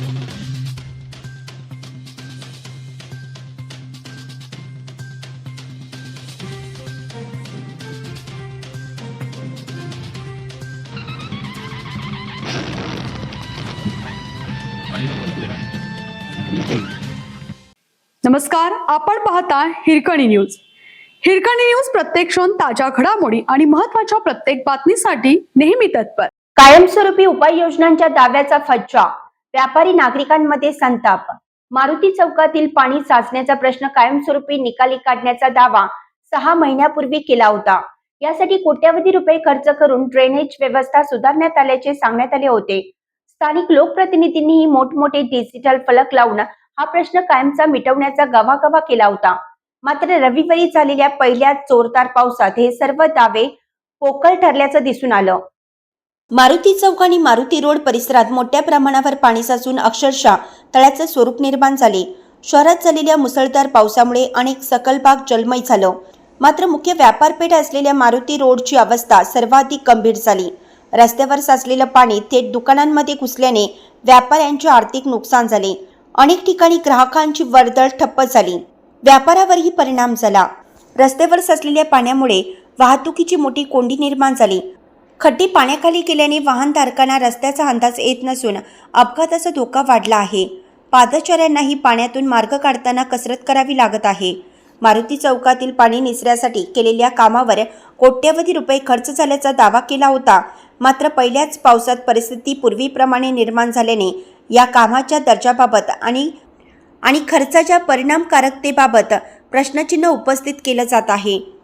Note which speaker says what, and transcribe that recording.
Speaker 1: नमस्कार, आपण पाहता हिरकणी न्यूज. हिरकणी न्यूज प्रत्येक क्षण ताज्या घडामोडी आणि महत्त्वाच्या प्रत्येक बातमीसाठी नेहमी तत्पर.
Speaker 2: कायमस्वरूपी उपाययोजनांच्या दाव्याचा फज्जा, व्यापारी नागरिकांमध्ये संताप. मारुती चौकातील पाणी साचण्याचा प्रश्न कायमस्वरूपी निकाली काढण्याचा दावा 6 महिन्यापूर्वी केला होता. यासाठी कोट्यवधी रुपये खर्च करून ड्रेनेज व्यवस्था सुधारण्यात आल्याचे सांगण्यात आले होते. स्थानिक लोकप्रतिनिधींनीही मोठमोठे डिजिटल फलक लावून हा प्रश्न कायमचा मिटवण्याचा गवागवा केला होता. मात्र रविवारी झालेल्या पहिल्या जोरदार पावसात हे सर्व दावे पोकळ ठरल्याचं दिसून आलं. मारुती चौक आणि मारुती रोड परिसरात मोठ्या प्रमाणावर पाणी साचून अक्षरशः तळ्याचं स्वरूप निर्माण झाले. शहरात झालेल्या मुसळधार पावसामुळे अनेक सखल भाग जलमय झालं. मात्र मुख्य व्यापारपेठ असलेल्या मारुती रोडची अवस्था सर्वाधिक गंभीर झाली. रस्त्यावर साचलेलं पाणी थेट दुकानांमध्ये घुसल्याने व्यापाऱ्यांचे आर्थिक नुकसान झाले. अनेक ठिकाणी ग्राहकांची वर्दळ ठप्प झाली. व्यापारावरही परिणाम झाला. रस्त्यावर साचलेल्या पाण्यामुळे वाहतुकीची मोठी कोंडी निर्माण झाली. खड्डे पाण्याखाली गेल्याने वाहनधारकांना रस्त्याचा अंदाज येत नसून अपघाताचा धोका वाढला आहे. पादचाऱ्यांनाही पाण्यातून मार्ग काढताना कसरत करावी लागत आहे. मारुती चौकातील पाणी निचऱ्यासाठी केलेल्या कामावर कोट्यवधी रुपये खर्च झाल्याचा दावा केला होता. मात्र पहिल्याच पावसात परिस्थिती पूर्वीप्रमाणे निर्माण झाल्याने या कामाच्या दर्जाबाबत आणि खर्चाच्या परिणामकारकतेबाबत प्रश्नचिन्ह उपस्थित केलं जात आहे.